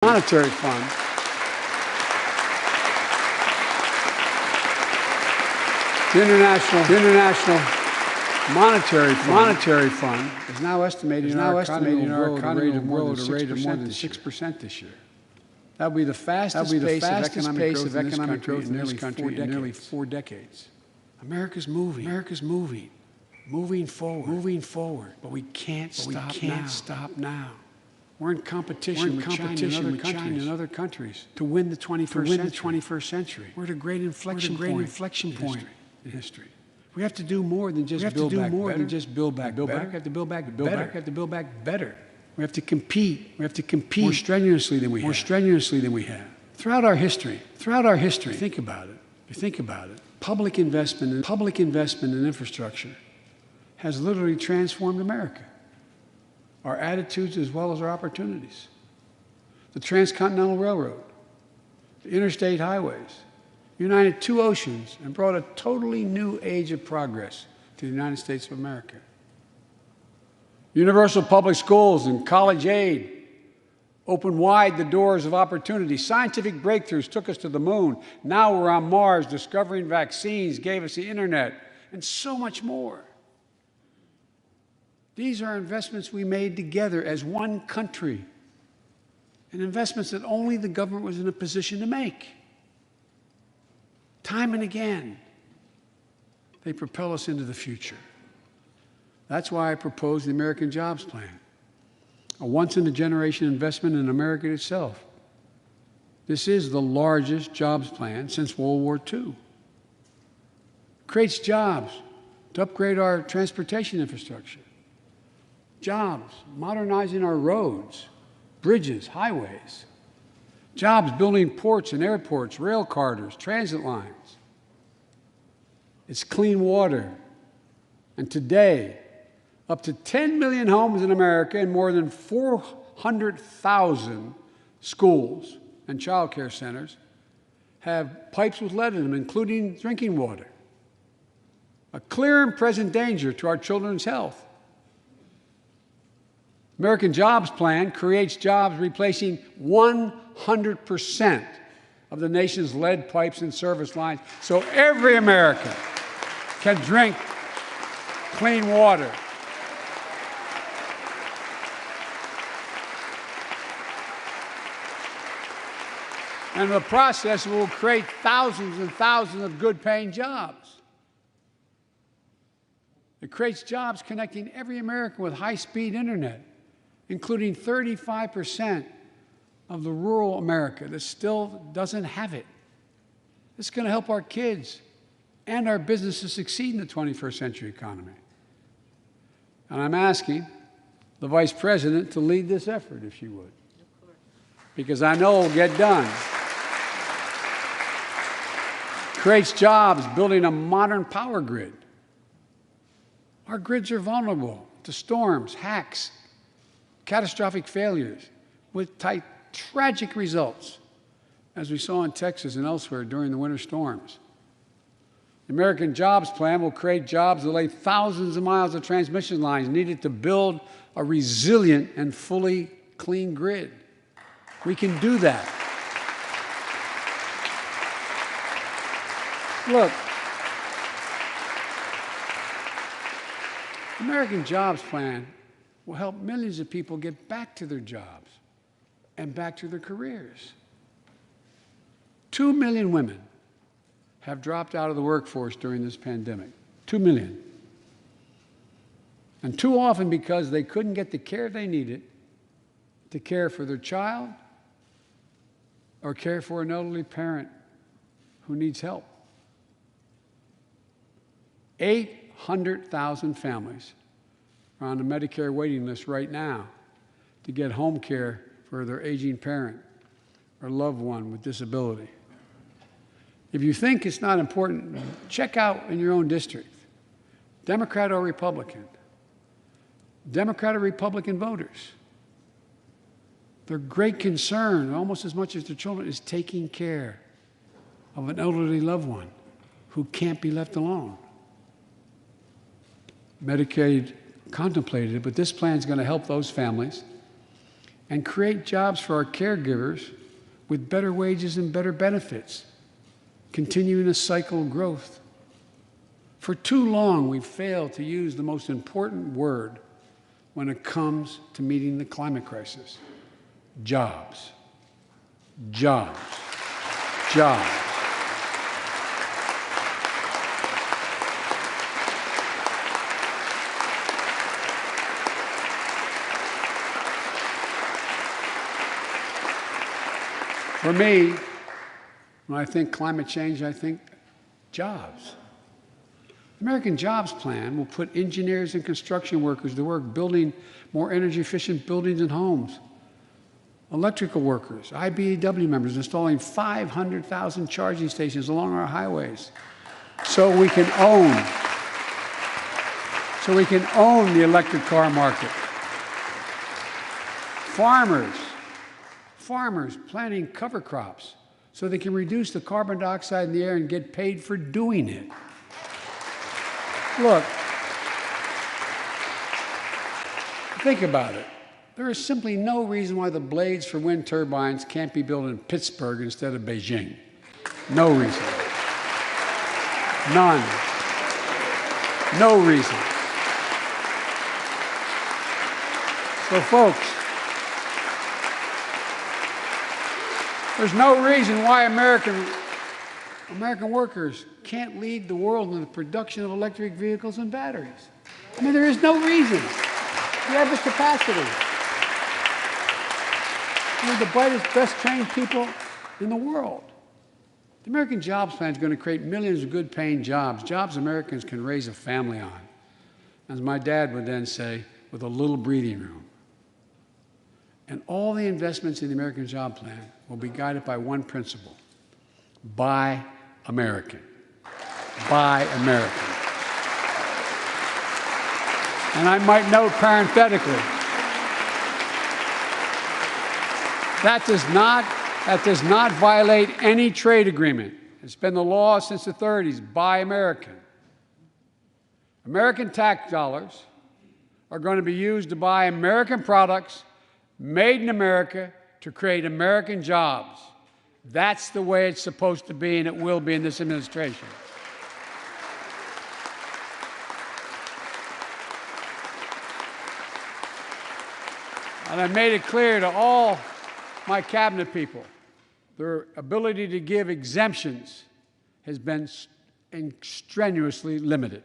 Monetary Fund. The International Monetary Fund is now estimating our economy will grow at a rate of more than 6% this year. That will be the fastest pace of economic growth in nearly 4 decades. America's moving forward. But we can't stop now. We're in competition with China and other countries to win the 21st century. We're at a great inflection point in history. We have to do more than just build back better. We have to build back better. We have to compete more strenuously than we have. Throughout our history, think about it. Public investment in infrastructure has literally transformed America. Our attitudes as well as our opportunities. The Transcontinental Railroad, the interstate highways, united 2 oceans and brought a totally new age of progress to the United States of America. Universal public schools and college aid opened wide the doors of opportunity. Scientific breakthroughs took us to the moon. Now we're on Mars, discovering vaccines, gave us the internet, and so much more. These are investments we made together as one country, and investments that only the government was in a position to make. Time and again, they propel us into the future. That's why I propose the American Jobs Plan, a once-in-a-generation investment in America itself. This is the largest jobs plan since World War II. It creates jobs to upgrade our transportation infrastructure. Jobs modernizing our roads, bridges, highways. Jobs building ports and airports, rail corridors, transit lines. It's clean water. And today, up to 10 million homes in America and more than 400,000 schools and child care centers have pipes with lead in them, including drinking water. A clear and present danger to our children's health. American Jobs Plan creates jobs replacing 100% of the nation's lead pipes and service lines, so every American can drink clean water. And in the process, it will create thousands and thousands of good-paying jobs. It creates jobs connecting every American with high-speed internet, including 35% of the rural America that still doesn't have it. This is going to help our kids and our businesses succeed in the 21st century economy. And I'm asking the Vice President to lead this effort, if she would, because I know it will get done. Creates jobs building a modern power grid. Our grids are vulnerable to storms, hacks, catastrophic failures with tragic results, as we saw in Texas and elsewhere during the winter storms. The American Jobs Plan will create jobs that lay thousands of miles of transmission lines needed to build a resilient and fully clean grid. We can do that. Look, the American Jobs Plan will help millions of people get back to their jobs and back to their careers. 2 million women have dropped out of the workforce during this pandemic. 2 million. And too often because they couldn't get the care they needed to care for their child or care for an elderly parent who needs help. 800,000 families are on the Medicare waiting list right now to get home care for their aging parent or loved one with disability. If you think it's not important, check out in your own district, Democrat or Republican. Democrat or Republican voters. Their great concern, almost as much as their children, is taking care of an elderly loved one who can't be left alone. Medicaid contemplated it, but this plan is going to help those families and create jobs for our caregivers with better wages and better benefits, continuing a cycle of growth. For too long, we've failed to use the most important word when it comes to meeting the climate crisis: jobs. Jobs. Jobs. For me, when I think climate change, I think jobs. The American Jobs Plan will put engineers and construction workers to work building more energy-efficient buildings and homes. Electrical workers, IBEW members installing 500,000 charging stations along our highways so we can own the electric car market. Farmers planting cover crops so they can reduce the carbon dioxide in the air and get paid for doing it. Look, think about it. There is simply no reason why the blades for wind turbines can't be built in Pittsburgh instead of Beijing. No reason. None. No reason. So, folks, there's no reason why American workers can't lead the world in the production of electric vehicles and batteries. I mean, there is no reason. We have the capacity. We're the brightest, best trained people in the world. The American Jobs Plan is going to create millions of good-paying jobs, jobs Americans can raise a family on. As my dad would then say, with a little breathing room. And all the investments in the American Job Plan will be guided by one principle: buy American. Buy American. And I might note parenthetically, that does not violate any trade agreement. It's been the law since the 30s. Buy American. American tax dollars are going to be used to buy American products made in America to create American jobs. That's the way it's supposed to be, and it will be in this administration. And I made it clear to all my cabinet people, their ability to give exemptions has been strenuously limited.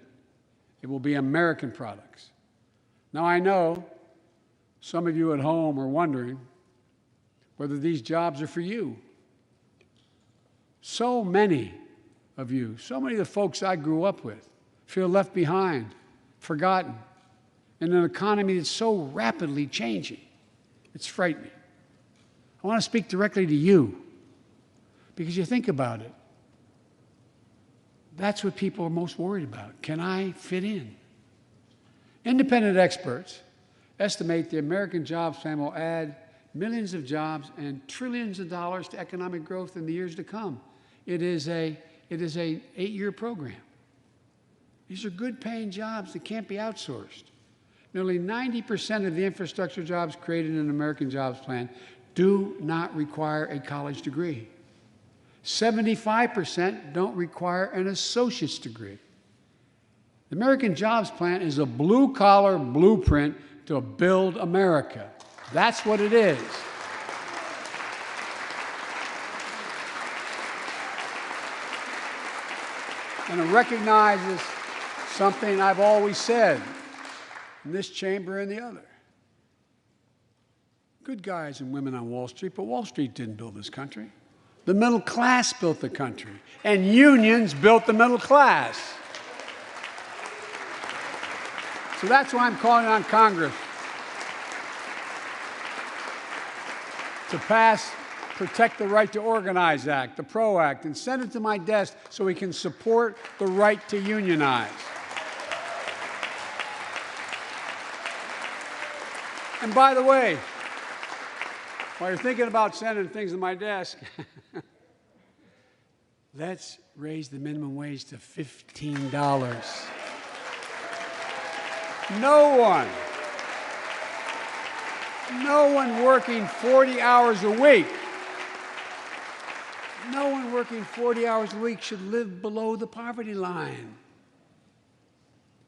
It will be American products. Now, I know some of you at home are wondering whether these jobs are for you. So many of you, so many of the folks I grew up with, feel left behind, forgotten, in an economy that's so rapidly changing. It's frightening. I want to speak directly to you, because you think about it. That's what people are most worried about. Can I fit in? Independent experts estimate the American Jobs Plan will add millions of jobs and trillions of dollars to economic growth in the years to come. It is an 8-year program. These are good-paying jobs that can't be outsourced. Nearly 90% of the infrastructure jobs created in the American Jobs Plan do not require a college degree. 75% don't require an associate's degree. The American Jobs Plan is a blue-collar blueprint to build America. That's what it is. And it recognizes something I've always said in this chamber and the other. Good guys and women on Wall Street, but Wall Street didn't build this country. The middle class built the country, and unions built the middle class. So that's why I'm calling on Congress to pass Protect the Right to Organize Act, the PRO Act, and send it to my desk so we can support the right to unionize. And by the way, while you're thinking about sending things to my desk, let's raise the minimum wage to $15. No one working 40 hours a week. No one working 40 hours a week should live below the poverty line.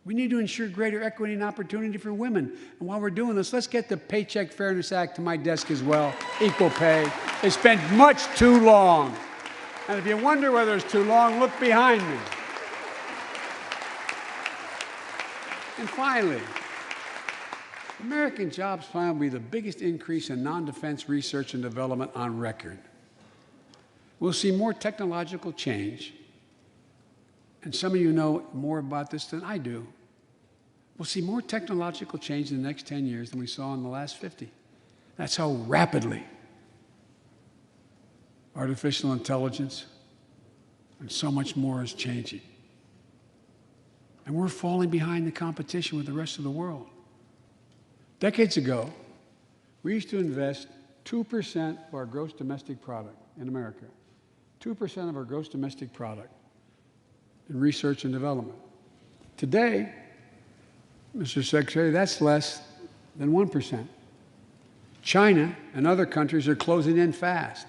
We need to ensure greater equity and opportunity for women. And while we're doing this, let's get the Paycheck Fairness Act to my desk as well. Equal pay. It's been much too long. And if you wonder whether it's too long, look behind me. And finally, American Jobs Plan will be the biggest increase in non-defense research and development on record. We'll see more technological change, and some of you know more about this than I do. We'll see more technological change in the next 10 years than we saw in the last 50. That's how rapidly artificial intelligence and so much more is changing. And we're falling behind the competition with the rest of the world. Decades ago, we used to invest 2% of our gross domestic product in America, 2% of our gross domestic product in research and development. Today, Mr. Secretary, that's less than 1%. China and other countries are closing in fast.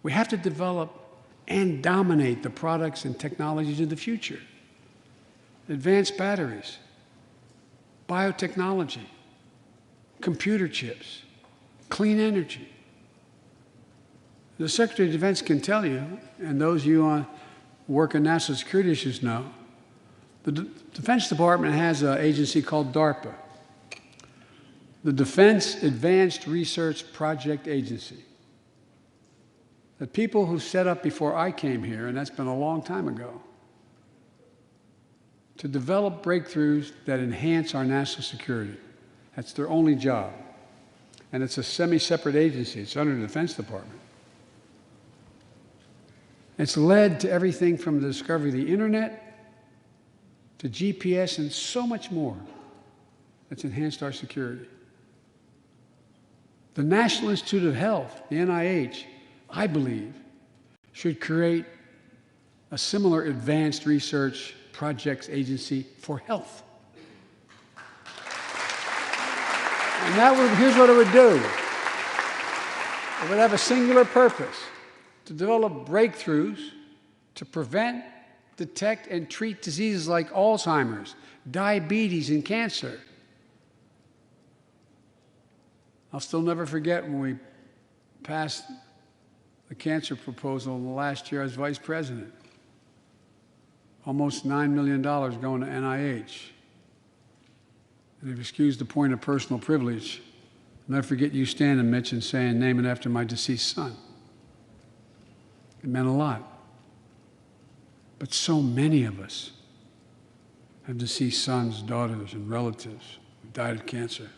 We have to develop and dominate the products and technologies of the future. Advanced batteries, biotechnology, computer chips, clean energy. The Secretary of Defense can tell you, and those of you who work in national security issues know, the Defense Department has an agency called DARPA, the Defense Advanced Research Project Agency. The people who set up before I came here, and that's been a long time ago, to develop breakthroughs that enhance our national security. That's their only job. And it's a semi-separate agency. It's under the Defense Department. It's led to everything from the discovery of the internet to GPS and so much more that's enhanced our security. The National Institute of Health, the NIH, I believe, should create a similar advanced research projects agency for health. And here's what it would do. It would have a singular purpose: to develop breakthroughs to prevent, detect, and treat diseases like Alzheimer's, diabetes, and cancer. I'll still never forget when we passed the cancer proposal the last year I was vice president. Almost $9 million going to NIH. And if you excuse the point of personal privilege, I'll never forget you standing, Mitch, and saying, "Name it after my deceased son." It meant a lot. But so many of us have deceased sons, daughters, and relatives who died of cancer.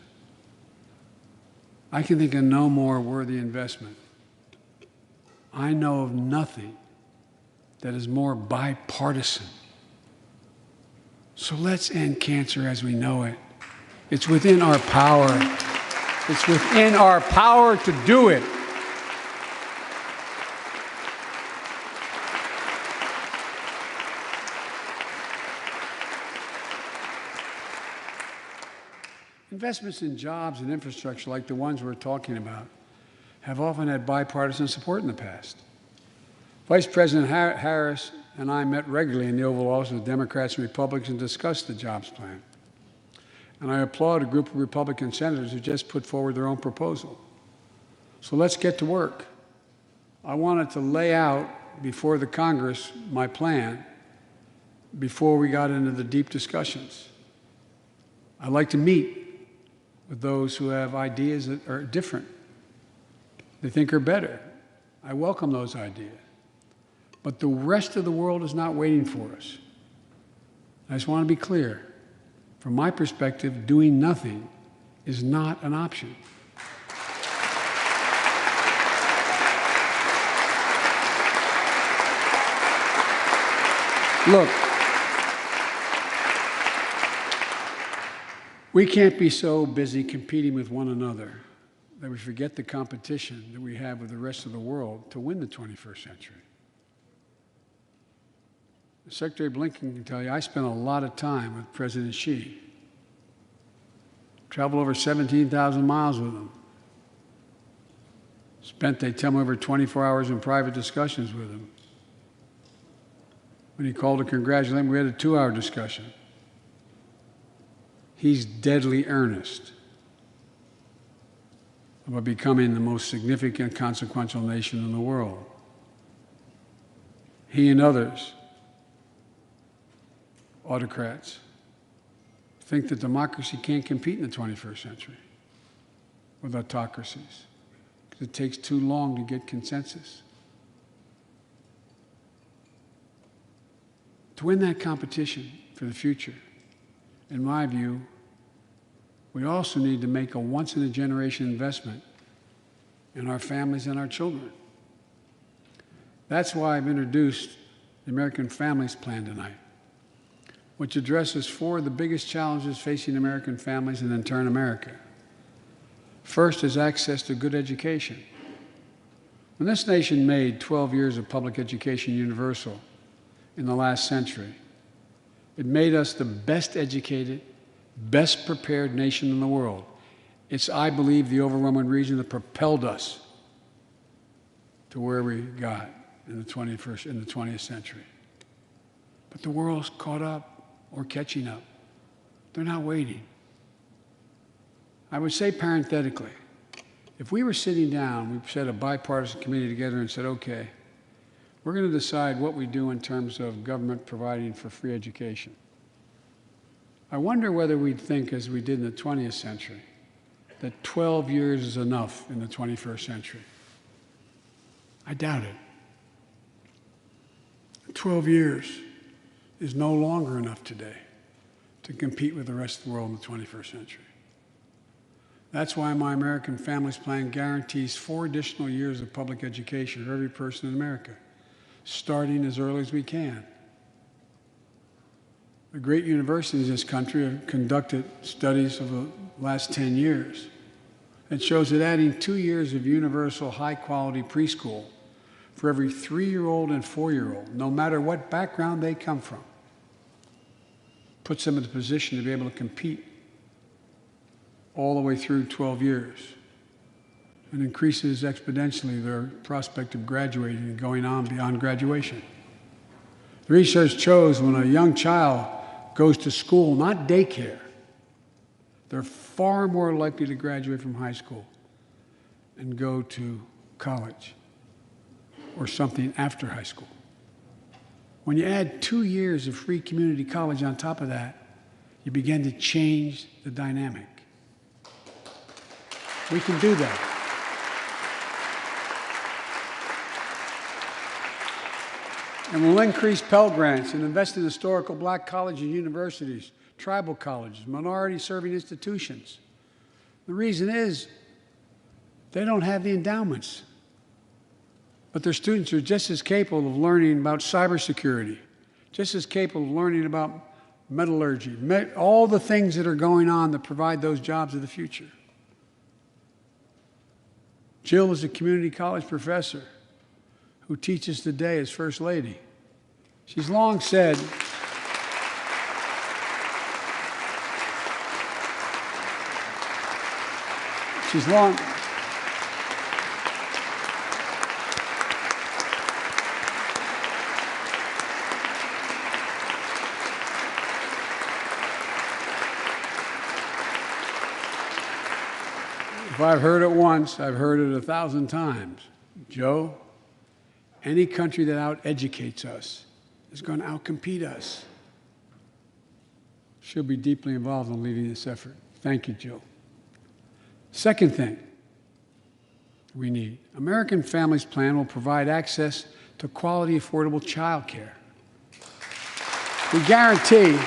I can think of no more worthy investment. I know of nothing that is more bipartisan. So let's end cancer as we know it. It's within our power. It's within our power to do it. Investments in jobs and infrastructure like the ones we're talking about have often had bipartisan support in the past. Vice President Harris and I met regularly in the Oval Office with Democrats and Republicans and discussed the jobs plan. And I applaud a group of Republican senators who just put forward their own proposal. So let's get to work. I wanted to lay out before the Congress my plan before we got into the deep discussions. I'd like to meet with those who have ideas that are different, they think are better. I welcome those ideas. But the rest of the world is not waiting for us. I just want to be clear. From my perspective, doing nothing is not an option. Look, we can't be so busy competing with one another that we forget the competition that we have with the rest of the world to win the 21st century. Secretary Blinken can tell you, I spent a lot of time with President Xi. Traveled over 17,000 miles with him. Spent, they tell me, over 24 hours in private discussions with him. When he called to congratulate him, we had a 2-hour discussion. He's deadly earnest about becoming the most significant, consequential nation in the world. He and others, autocrats, think that democracy can't compete in the 21st century with autocracies because it takes too long to get consensus. To win that competition for the future, in my view, we also need to make a once-in-a-generation investment in our families and our children. That's why I've introduced the American Families Plan tonight, which addresses 4 of the biggest challenges facing American families and in turn America. First is access to good education. When this nation made 12 years of public education universal in the last century, it made us the best educated, best prepared nation in the world. It's, I believe, the overwhelming reason that propelled us to where we got in the 20th century. But the world's caught up or catching up. They're not waiting. I would say parenthetically, if we were sitting down, we set a bipartisan committee together and said, okay, we're going to decide what we do in terms of government providing for free education. I wonder whether we'd think, as we did in the 20th century, that 12 years is enough in the 21st century. I doubt it. 12 years is no longer enough today to compete with the rest of the world in the 21st century. That's why my American Families Plan guarantees 4 additional years of public education for every person in America, starting as early as we can. The great universities in this country have conducted studies of the last 10 years. It shows that adding 2 years of universal high-quality preschool for every 3-year-old and 4-year-old, no matter what background they come from, puts them in a position to be able to compete all the way through 12 years and increases exponentially their prospect of graduating and going on beyond graduation. The research shows when a young child goes to school, not daycare, they're far more likely to graduate from high school and go to college or something after high school. When you add 2 years of free community college on top of that, you begin to change the dynamic. We can do that. And we'll increase Pell Grants and invest in historical black colleges and universities, tribal colleges, minority-serving institutions. The reason is they don't have the endowments, but their students are just as capable of learning about cybersecurity, just as capable of learning about metallurgy, all the things that are going on that provide those jobs of the future. Jill is a community college professor who teaches today as First Lady. She's long said, if I've heard it once, I've heard it 1,000 times. Joe, any country that out-educates us is going to out-compete us. She'll be deeply involved in leading this effort. Thank you, Jill. Second thing we need, American Families Plan will provide access to quality, affordable child care. We guarantee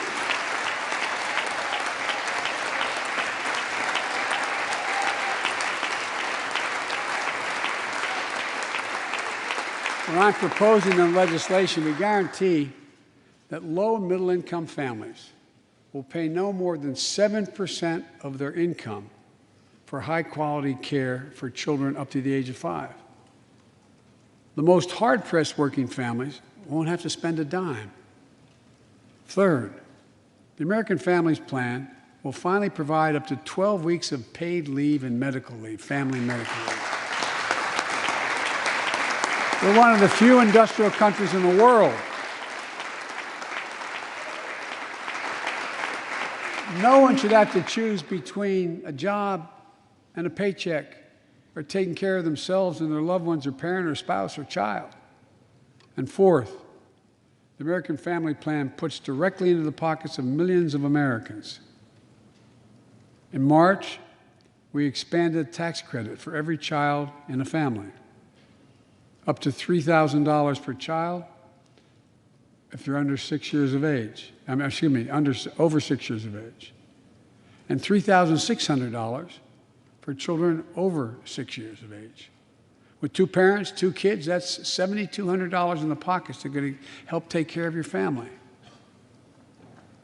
when I'm proposing the legislation, we guarantee that low and middle income families will pay no more than 7% of their income for high-quality care for children up to the age of 5. The most hard-pressed working families won't have to spend a dime. Third, the American Families Plan will finally provide up to 12 weeks of paid leave and medical leave, family medical leave. We're one of the few industrial countries in the world. No one should have to choose between a job and a paycheck, or taking care of themselves and their loved ones, or parent or spouse or child. And fourth, the American Family Plan puts directly into the pockets of millions of Americans. In March, we expanded tax credit for every child in a family, up to $3,000 per child if they're under 6 years of age. Over 6 years of age, and $3,600 for children over 6 years of age. With 2 parents, 2 kids, that's $7,200 in the pockets that are going to help take care of your family.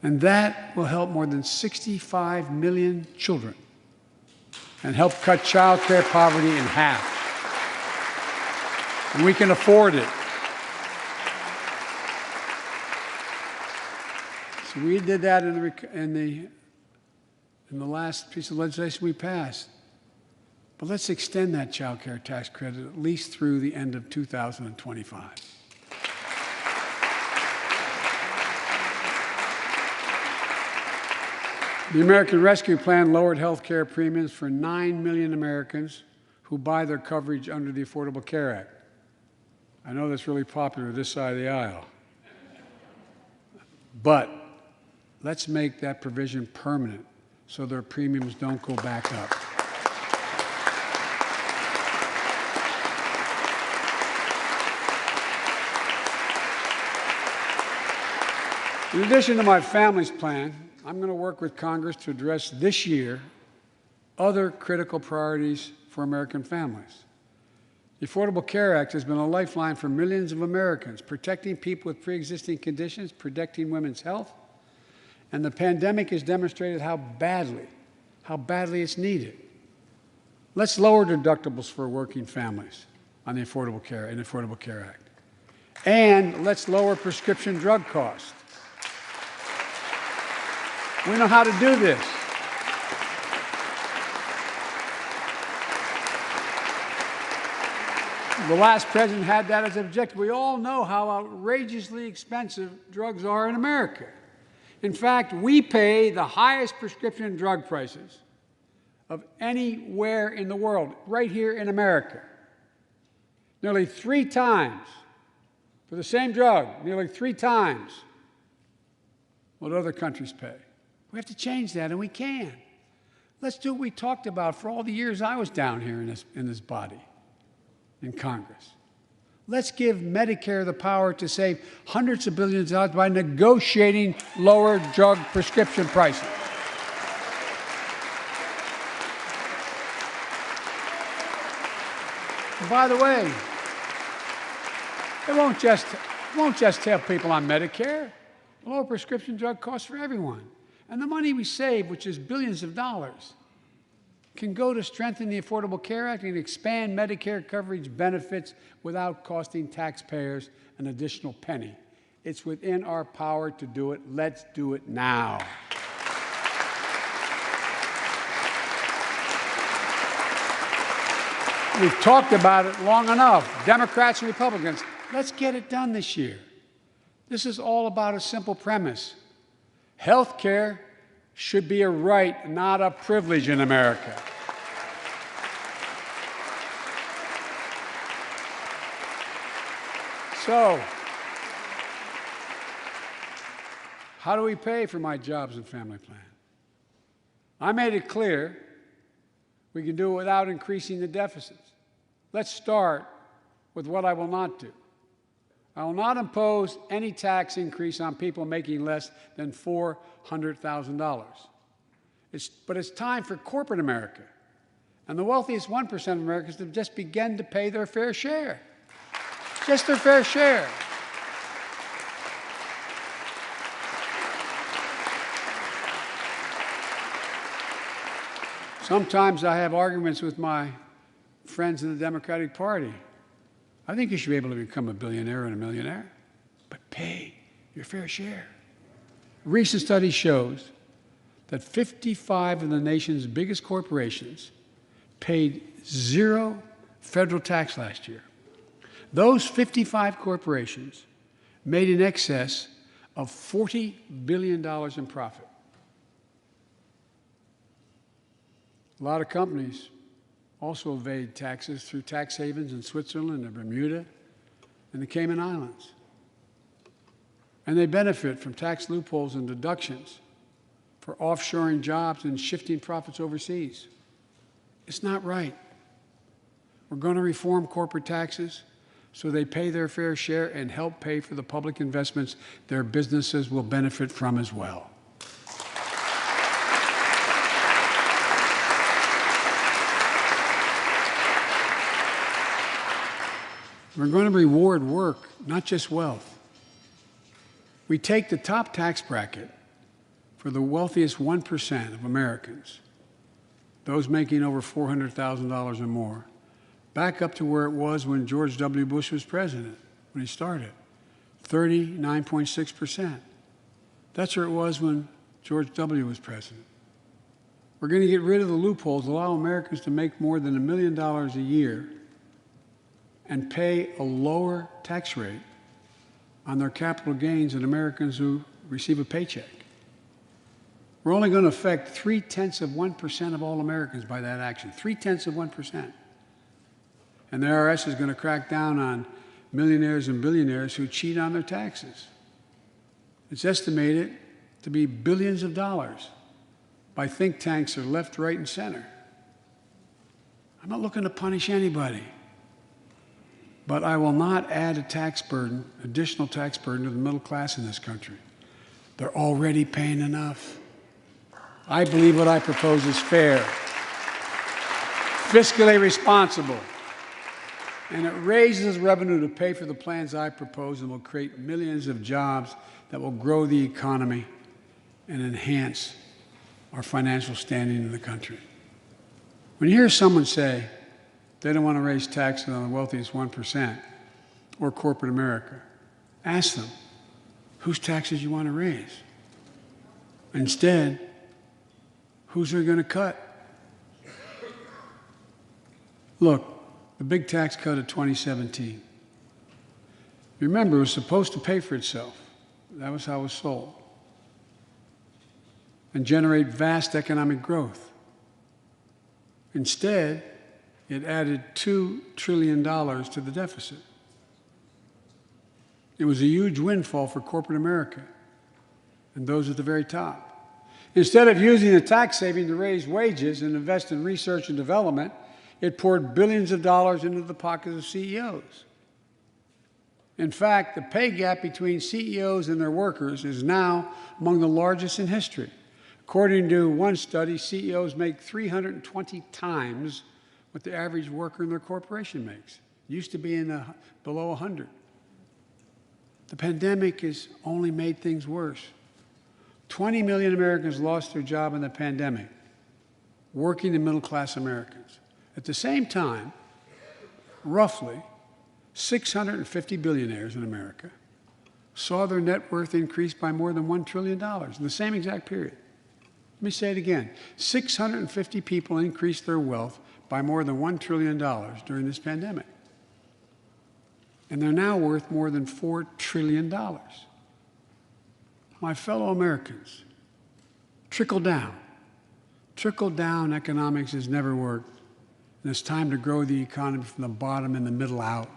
And that will help more than 65 million children and help cut child care poverty in half. And we can afford it. So we did that in the last piece of legislation we passed. But let's extend that child care tax credit at least through the end of 2025. The American Rescue Plan lowered health care premiums for 9 million Americans who buy their coverage under the Affordable Care Act. I know that's really popular this side of the aisle. But let's make that provision permanent so their premiums don't go back up. In addition to my family's plan, I'm going to work with Congress to address this year other critical priorities for American families. The Affordable Care Act has been a lifeline for millions of Americans, protecting people with pre-existing conditions, protecting women's health, and the pandemic has demonstrated how badly it's needed. Let's lower deductibles for working families on the Affordable Care Act. And let's lower prescription drug costs. We know how to do this. The last president had that as an objective. We all know how outrageously expensive drugs are in America. In fact, we pay the highest prescription drug prices of anywhere in the world, right here in America. Nearly 3 times for the same drug, nearly 3 times what other countries pay. We have to change that, and we can. Let's do what we talked about for all the years I was down here in this body, in Congress. Let's give Medicare the power to save hundreds of billions of dollars by negotiating lower drug prescription prices. And by the way, it won't just help people on Medicare. Lower prescription drug costs for everyone. And the money we save, which is billions of dollars, can go to strengthen the Affordable Care Act and expand Medicare coverage benefits without costing taxpayers an additional penny. It's within our power to do it. Let's do it now. We've talked about it long enough, Democrats and Republicans. Let's get it done this year. This is all about a simple premise. Health care should be a right, not a privilege in America. So, how do we pay for my jobs and family plan? I made it clear we can do it without increasing the deficits. Let's start with what I will not do. I will not impose any tax increase on people making less than $400,000. But it's time for corporate America and the wealthiest 1% of Americans to just begin to pay their fair share. Just their fair share. Sometimes I have arguments with my friends in the Democratic Party. I think you should be able to become a billionaire and a millionaire, but pay your fair share. A recent study shows that 55 of the nation's biggest corporations paid zero federal tax last year. Those 55 corporations made in excess of $40 billion in profit. A lot of companies also evade taxes through tax havens in Switzerland and Bermuda and the Cayman Islands. And they benefit from tax loopholes and deductions for offshoring jobs and shifting profits overseas. It's not right. We're going to reform corporate taxes so they pay their fair share and help pay for the public investments their businesses will benefit from as well. We're going to reward work, not just wealth. We take the top tax bracket for the wealthiest 1% of Americans, those making over $400,000 or more, back up to where it was when George W. Bush was president, when he started, 39.6%. That's where it was when George W. was president. We're going to get rid of the loopholes, allow Americans to make more than $1 million a year and pay a lower tax rate on their capital gains than Americans who receive a paycheck. We're only going to affect 0.3% of all Americans by that action, 0.3%. And the IRS is going to crack down on millionaires and billionaires who cheat on their taxes. It's estimated to be billions of dollars by think tanks that are left, right, and center. I'm not looking to punish anybody. But I will not add a tax burden, additional tax burden to the middle class in this country. They're already paying enough. I believe what I propose is fair, fiscally responsible, and it raises revenue to pay for the plans I propose and will create millions of jobs that will grow the economy and enhance our financial standing in the country. When you hear someone say, they don't want to raise taxes on the wealthiest 1% or corporate America, ask them, whose taxes you want to raise? Instead, whose are going to cut? Look, the big tax cut of 2017. Remember, it was supposed to pay for itself. That was how it was sold. And generate vast economic growth. Instead, it added $2 trillion to the deficit. It was a huge windfall for corporate America and those at the very top. Instead of using the tax saving to raise wages and invest in research and development, it poured billions of dollars into the pockets of CEOs. In fact, the pay gap between CEOs and their workers is now among the largest in history. According to one study, CEOs make 320 times what the average worker in their corporation makes. It used to be below 100. The pandemic has only made things worse. 20 million Americans lost their job in the pandemic, working and middle-class Americans. At the same time, roughly 650 billionaires in America saw their net worth increase by more than $1 trillion in the same exact period. Let me say it again. 650 people increased their wealth by more than $1 trillion during this pandemic. And they're now worth more than $4 trillion. My fellow Americans, trickle down. Trickle-down economics has never worked. And it's time to grow the economy from the bottom and the middle out.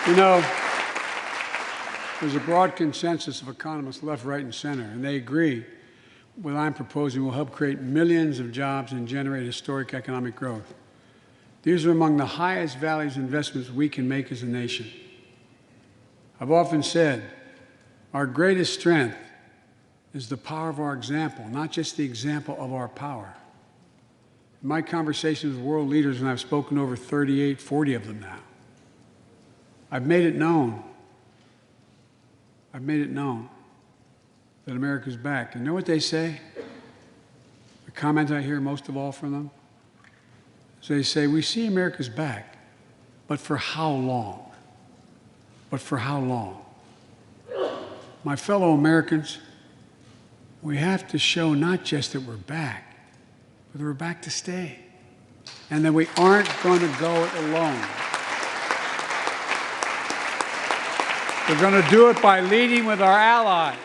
You know, there's a broad consensus of economists left, right, and center, and they agree what I'm proposing will help create millions of jobs and generate historic economic growth. These are among the highest values investments we can make as a nation. I've often said our greatest strength is the power of our example, not just the example of our power. In my conversations with world leaders, and I've spoken to over 38, 40 of them now, I've made it known that America's back. And you know what they say? The comment I hear most of all from them? So they say, we see America's back, but for how long? But for how long? My fellow Americans, we have to show not just that we're back, but that we're back to stay, and that we aren't going to go it alone. We're going to do it by leading with our allies.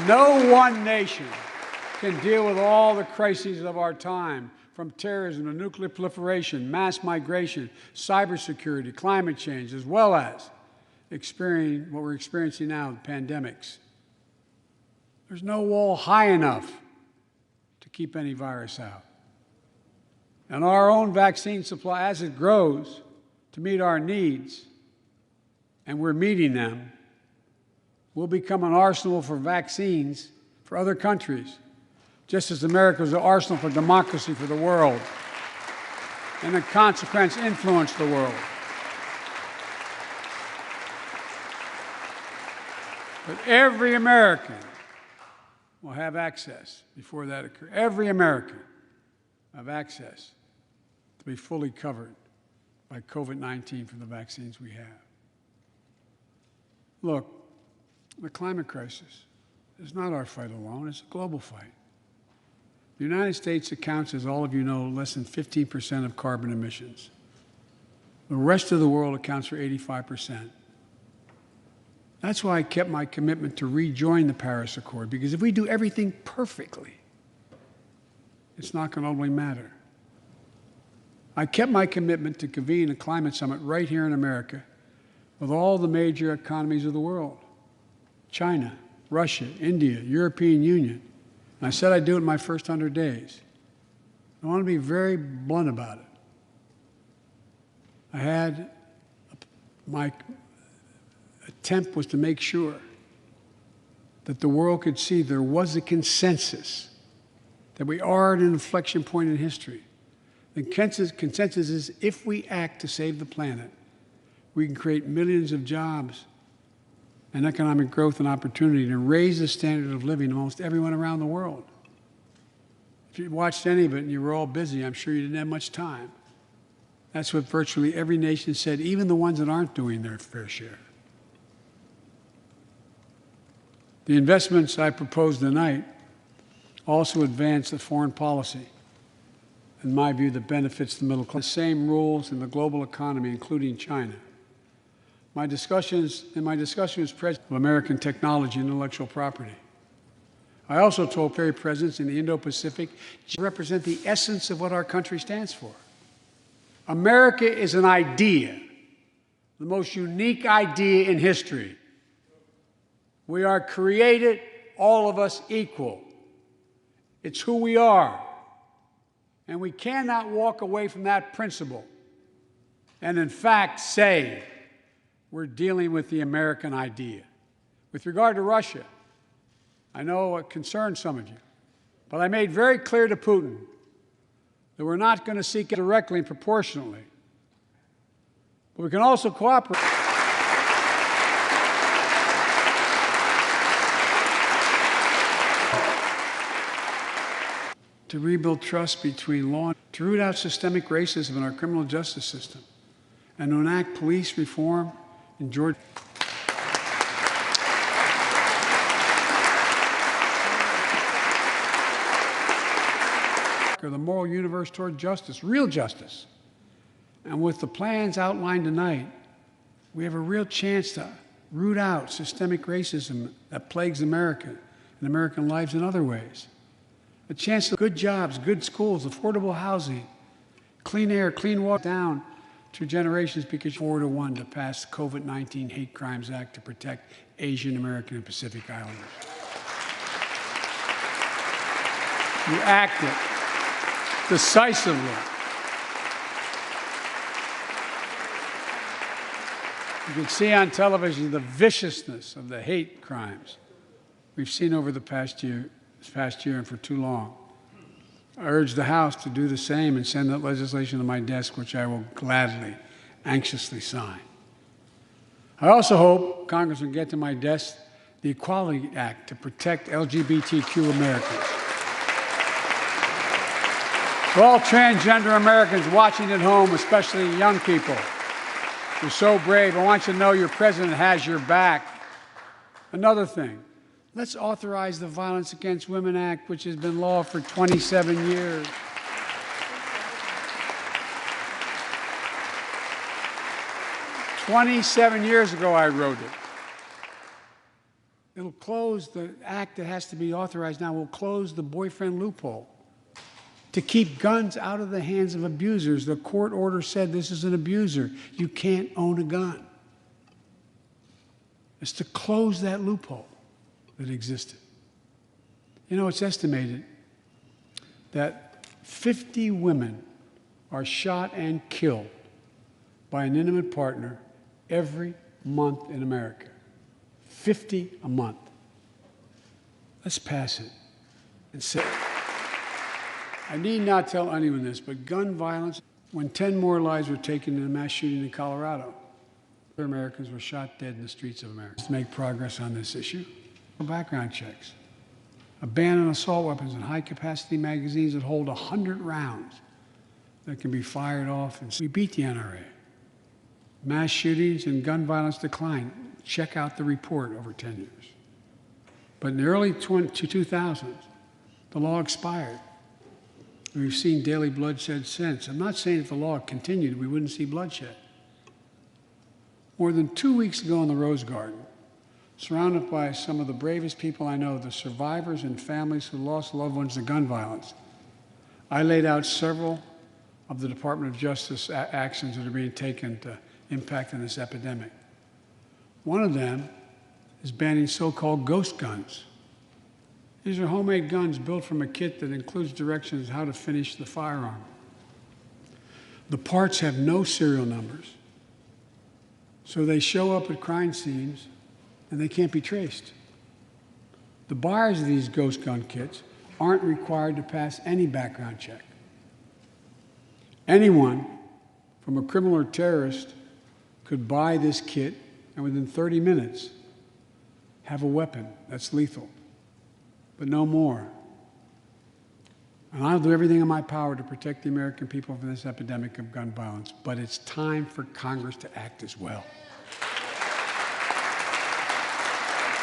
No one nation can deal with all the crises of our time, from terrorism to nuclear proliferation, mass migration, cybersecurity, climate change, as well as what we're experiencing now, the pandemics. There's no wall high enough to keep any virus out. And our own vaccine supply, as it grows to meet our needs, and we're meeting them, will become an arsenal for vaccines for other countries, just as America was an arsenal for democracy for the world, and in consequence influence the world. But every American will have access before that occurs. Every American will have access to be fully covered by COVID-19 from the vaccines we have. Look, the climate crisis is not our fight alone, it's a global fight. The United States accounts, as all of you know, less than 15% of carbon emissions. The rest of the world accounts for 85%. That's why I kept my commitment to rejoin the Paris Accord, because if we do everything perfectly, it's not going to ultimately matter. I kept my commitment to convene a climate summit right here in America with all the major economies of the world: China, Russia, India, European Union. And I said I'd do it in my first 100 days. I want to be very blunt about it. My attempt was to make sure that the world could see there was a consensus, that we are at an inflection point in history. The consensus is if we act to save the planet, we can create millions of jobs and economic growth and opportunity to raise the standard of living of almost everyone around the world. If you watched any of it and you were all busy, I'm sure you didn't have much time. That's what virtually every nation said, even the ones that aren't doing their fair share. The investments I propose tonight also advance the foreign policy, in my view, that benefits the middle class. The same rules in the global economy, including China. In my discussion with President of American technology and intellectual property. I also told presidents in the Indo-Pacific to represent the essence of what our country stands for. America is an idea, the most unique idea in history. We are created, all of us, equal. It's who we are. And we cannot walk away from that principle and, in fact, say we're dealing with the American idea. With regard to Russia, I know it concerns some of you, but I made very clear to Putin that we're not going to seek it directly and proportionally. But we can also cooperate. To rebuild trust between law, to root out systemic racism in our criminal justice system, and to enact police reform in Georgia. The moral universe toward justice, real justice. And with the plans outlined tonight, we have a real chance to root out systemic racism that plagues America and American lives in other ways. A chance to good jobs, good schools, affordable housing, clean air, clean water down through generations, because 4-1 to pass the COVID-19 Hate Crimes Act to protect Asian American and Pacific Islanders. You acted decisively. You can see on television the viciousness of the hate crimes we've seen over the past year and for too long. I urge the House to do the same and send that legislation to my desk, which I will gladly, anxiously sign. I also hope Congress will get to my desk the Equality Act to protect LGBTQ Americans. To all transgender Americans watching at home, especially young people, you're so brave. I want you to know your president has your back. Another thing, let's authorize the Violence Against Women Act, which has been law for 27 years. "27 years ago, I wrote it. It'll close the act that has to be authorized now, will close the boyfriend loophole to keep guns out of the hands of abusers. The court order said this is an abuser. You can't own a gun. It's to close that loophole that existed. You know, it's estimated that 50 women are shot and killed by an intimate partner every month in America. 50 a month. Let's pass it and say, I need not tell anyone this, but gun violence, when 10 more lives were taken in a mass shooting in Colorado, Americans were shot dead in the streets of America. Let's make progress on this issue. Background checks. A ban on assault weapons and high-capacity magazines that hold 100 rounds that can be fired off. And we beat the NRA. Mass shootings and gun violence decline. Check out the report over 10 years. But in the early 2000s, the law expired. We've seen daily bloodshed since. I'm not saying if the law continued, we wouldn't see bloodshed. More than 2 weeks ago in the Rose Garden, surrounded by some of the bravest people I know, the survivors and families who lost loved ones to gun violence, I laid out several of the Department of Justice actions that are being taken to impact on this epidemic. One of them is banning so-called ghost guns. These are homemade guns built from a kit that includes directions how to finish the firearm. The parts have no serial numbers, so they show up at crime scenes and they can't be traced. The buyers of these ghost gun kits aren't required to pass any background check. Anyone, from a criminal or terrorist, could buy this kit and within 30 minutes have a weapon that's lethal, but no more. And I'll do everything in my power to protect the American people from this epidemic of gun violence, but it's time for Congress to act as well.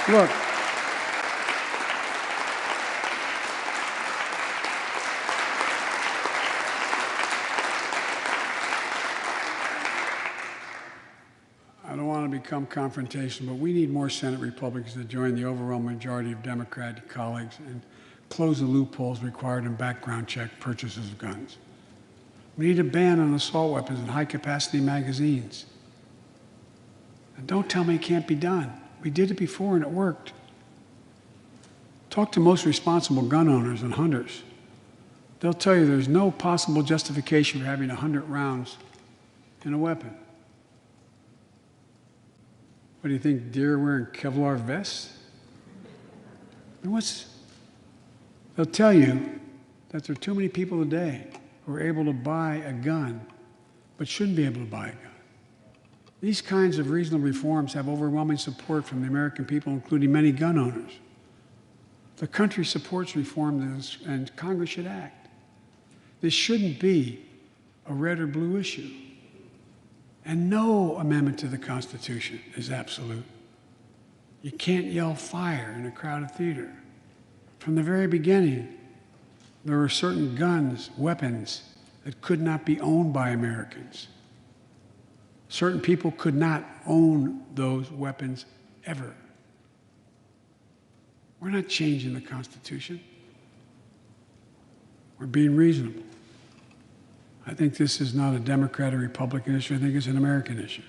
Look, I don't want to become confrontational, but we need more Senate Republicans to join the overwhelming majority of Democratic colleagues and close the loopholes required in background check purchases of guns. We need a ban on assault weapons and high-capacity magazines. And don't tell me it can't be done. We did it before and it worked. Talk to most responsible gun owners and hunters. They'll tell you there's no possible justification for having 100 rounds in a weapon. What do you think, deer are wearing Kevlar vests? And they'll tell you that there are too many people today who are able to buy a gun but shouldn't be able to buy a gun. These kinds of reasonable reforms have overwhelming support from the American people, including many gun owners. The country supports reform and Congress should act. This shouldn't be a red or blue issue. And no amendment to the Constitution is absolute. You can't yell fire in a crowded theater. From the very beginning, there were certain guns, weapons, that could not be owned by Americans. Certain people could not own those weapons ever. We're not changing the Constitution. We're being reasonable. I think this is not a Democrat or Republican issue. I think it's an American issue.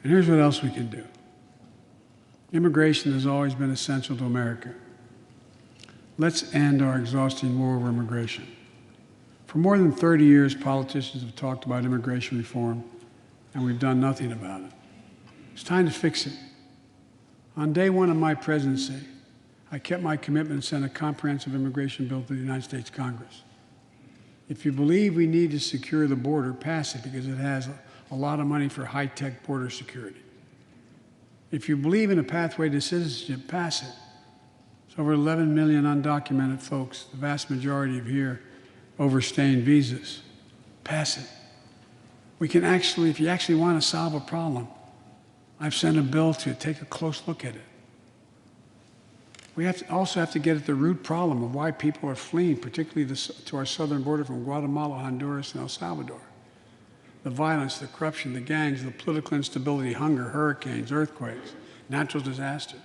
And here's what else we can do. Immigration has always been essential to America. Let's end our exhausting war over immigration. For more than 30 years, politicians have talked about immigration reform, and we've done nothing about it. It's time to fix it. On day one of my presidency, I kept my commitment and sent a comprehensive immigration bill to the United States Congress. If you believe we need to secure the border, pass it because it has a lot of money for high-tech border security. If you believe in a pathway to citizenship, pass it. It's over 11 million undocumented folks, the vast majority of here overstaying visas. Pass it. We can actually, if you actually want to solve a problem, I've sent a bill to take a close look at it. We also have to get at the root problem of why people are fleeing, particularly to our southern border from Guatemala, Honduras, and El Salvador. The violence, the corruption, the gangs, the political instability, hunger, hurricanes, earthquakes, natural disasters.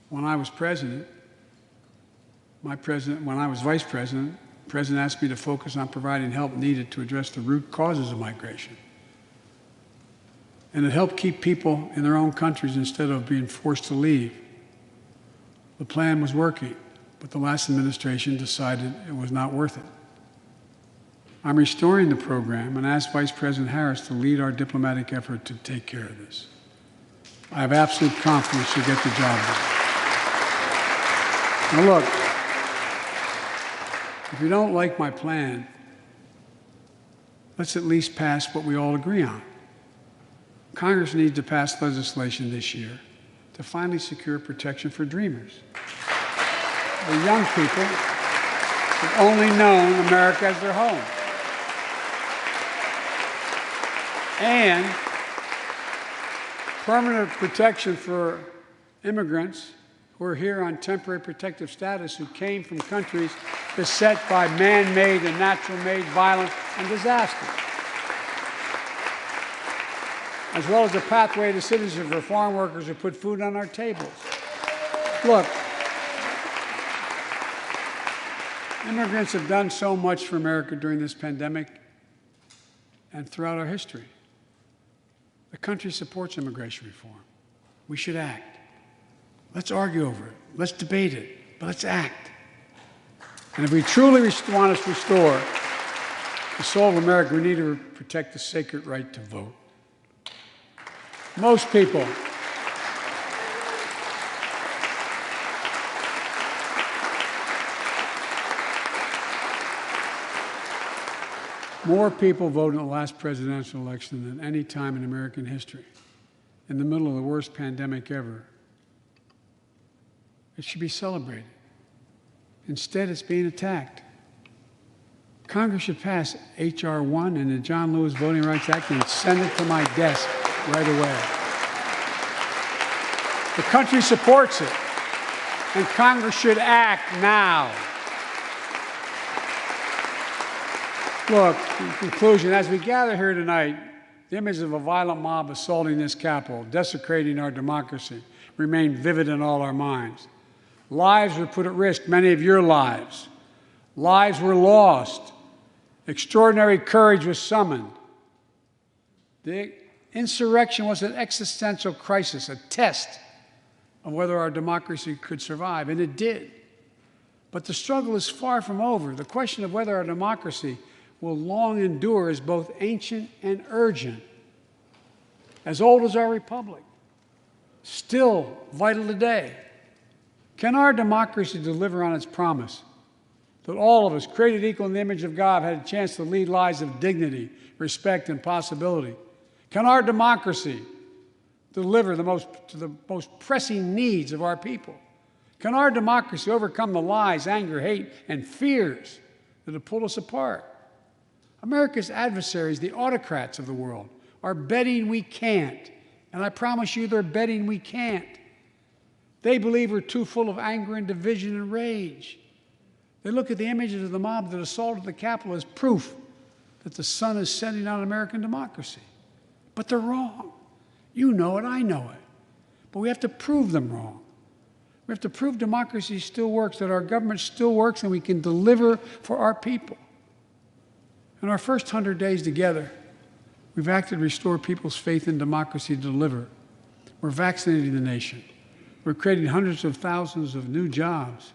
When I was president, when I was vice president, the president asked me to focus on providing help needed to address the root causes of migration. And it helped keep people in their own countries instead of being forced to leave. The plan was working, but the last administration decided it was not worth it. I'm restoring the program and asked Vice President Harris to lead our diplomatic effort to take care of this. I have absolute confidence she'll get the job done. Now look, if you don't like my plan, let's at least pass what we all agree on. Congress needs to pass legislation this year to finally secure protection for dreamers. The young people have only known America as their home. And permanent protection for immigrants who are here on temporary protective status who came from countries beset by man-made and natural-made violence and disaster, as well as a pathway to citizenship for foreign workers who put food on our tables. Look, immigrants have done so much for America during this pandemic and throughout our history. The country supports immigration reform. We should act. Let's argue over it. Let's debate it. But let's act. And if we truly want to restore the soul of America, we need to protect the sacred right to vote. Most people more people voted in the last presidential election than any time in American history, in the middle of the worst pandemic ever. It should be celebrated. Instead, it's being attacked. Congress should pass H.R. 1 and the John Lewis Voting Rights Act and send it to my desk right away. The country supports it, and Congress should act now. Look, in conclusion, as we gather here tonight, the image of a violent mob assaulting this Capitol, desecrating our democracy, remain vivid in all our minds. Lives were put at risk, many of your lives. Lives were lost. Extraordinary courage was summoned. The insurrection was an existential crisis, a test of whether our democracy could survive, and it did. But the struggle is far from over. The question of whether our democracy will long endure is both ancient and urgent. As old as our republic, still vital today. Can our democracy deliver on its promise that all of us, created equal in the image of God, had a chance to lead lives of dignity, respect, and possibility? Can our democracy deliver to the most pressing needs of our people? Can our democracy overcome the lies, anger, hate, and fears that have pulled us apart? America's adversaries, the autocrats of the world, are betting we can't. And I promise you they're betting we can't. They believe we're too full of anger and division and rage. They look at the images of the mob that assaulted the Capitol as proof that the sun is setting on American democracy. But they're wrong. You know it, I know it. But we have to prove them wrong. We have to prove democracy still works, that our government still works, and we can deliver for our people. In our first 100 days together, we've acted to restore people's faith in democracy to deliver. We're vaccinating the nation. We're creating hundreds of thousands of new jobs.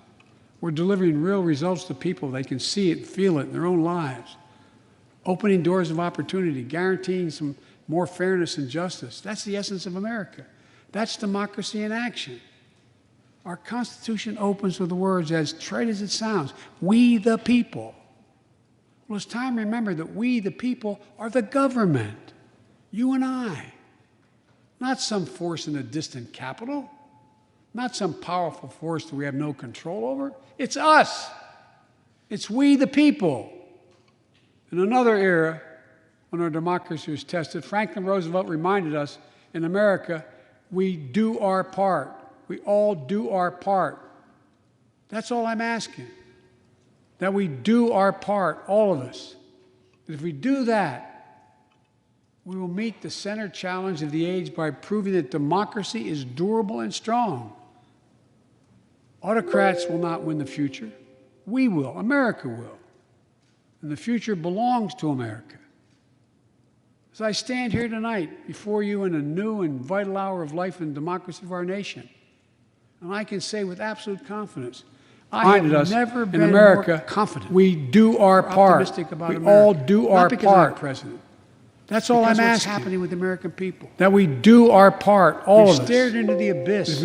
We're delivering real results to people. They can see it, feel it in their own lives. Opening doors of opportunity, guaranteeing some more fairness and justice. That's the essence of America. That's democracy in action. Our Constitution opens with the words, as trite as it sounds, we the people. Well, it's time to remember that we, the people, are the government, you and I. Not some force in a distant capital, not some powerful force that we have no control over. It's us. It's we the people. In another era, when our democracy was tested, Franklin Roosevelt reminded us, in America, we do our part. We all do our part. That's all I'm asking. That we do our part, all of us. If we do that, we will meet the center challenge of the age by proving that democracy is durable and strong. Autocrats will not win the future. We will. America will. And the future belongs to America. As I stand here tonight before you in a new and vital hour of life and democracy of our nation, and I can say with absolute confidence, I have never been more confident. We do our part. We all do our part, President. That's all I'm asking. What's happening with the American people? That we do our part, all of us. We've stared into the abyss.